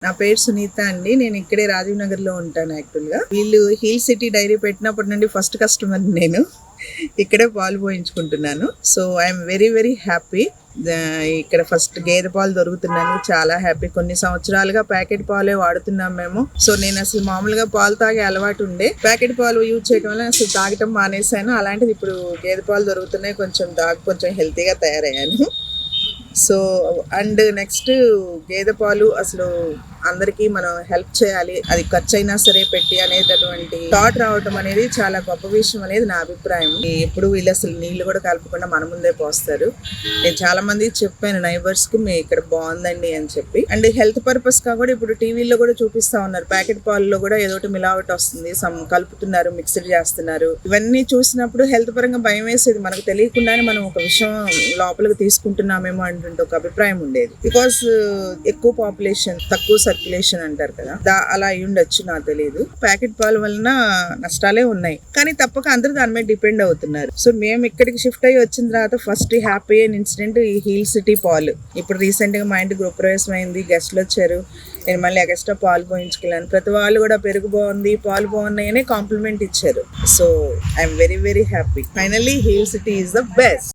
నా పేరు సునీత అండి. నేను ఇక్కడే రాజీవ్ నగర్ లో ఉంటాను. యాక్చువల్గా వీళ్ళు హీల్ సిటీ డైరీ పెట్టినప్పటి నుండి ఫస్ట్ కస్టమర్ నేను. ఇక్కడే పాలు పోయించుకుంటున్నాను. So I'm very very happy. ఇక్కడ ఫస్ట్ గేదె పాలు దొరుకుతున్నాను, చాలా హ్యాపీ. కొన్ని సంవత్సరాలుగా ప్యాకెట్ పాలే వాడుతున్నాం మేము. సో నేను అసలు మామూలుగా పాలు తాగే అలవాటు ఉండే, ప్యాకెట్ పాలు యూజ్ చేయడం వల్ల అసలు తాగటం మానేశాను. అలాంటిది ఇప్పుడు గేదె పాలు దొరుకుతున్నాయి, కొంచెం హెల్తీగా తయారయ్యాను. సో అండ్ నెక్స్ట్ గేదె పాలు అసలు అందరికీ మనం హెల్ప్ చేయాలి, అది ఖర్చు అయినా సరే పెట్టి అనేటటువంటి థాట్ రావటం అనేది చాలా గొప్ప విషయం అనేది నా అభిప్రాయం. ఎప్పుడు వీళ్ళు అసలు నీళ్లు కూడా కలపకుండా మన ముందే పోస్తారు. నేను చాలా మంది చెప్పాను నైబర్స్ కి, మీ ఇక్కడ బాగుందండి అని చెప్పి. అండ్ హెల్త్ పర్పస్ గా కూడా ఇప్పుడు టీవీలో కూడా చూపిస్తా ఉన్నారు, ప్యాకెట్ పాలలో కూడా ఏదో ఒకటి మిలావట్ వస్తుంది, కలుపుతున్నారు, మిక్స్డ్ చేస్తున్నారు. ఇవన్నీ చూసినప్పుడు హెల్త్ పరంగా భయం వేసేది. మనకు తెలియకుండానే మనం ఒక విషయం లోపలికి తీసుకుంటున్నామేమో అంటే ఒక అభిప్రాయం ఉండేది. బికాస్ ఎక్కువ పాపులేషన్ తక్కువ సర్క్యులేషన్ అంటారు కదా, అలా అయి ఉండొచ్చు, నాకు తెలియదు. ప్యాకెట్ పాల వలన నష్టాలే ఉన్నాయి, కానీ తప్పక అందరూ దాని మీద డిపెండ్ అవుతున్నారు. సో మేము ఇక్కడికి షిఫ్ట్ అయ్యి వచ్చిన తర్వాత ఫస్ట్ హ్యాపీ అయిన ఇన్సిడెంట్ ఈ హీల్ సిటీ పాలు. ఇప్పుడు రీసెంట్ గా మా ఇంటి గృహప్రవేశం అయింది, గెస్ట్లు వచ్చారు, నేను మళ్ళీ ఎక్స్ట్రా పాలు పోయించుకెళ్ళాను. ప్రతి వాళ్ళు కూడా పెరుగు బాగుంది, పాలు బాగున్నాయని కాంప్లిమెంట్ ఇచ్చారు. So I'm very very happy. Finally heal city is the best.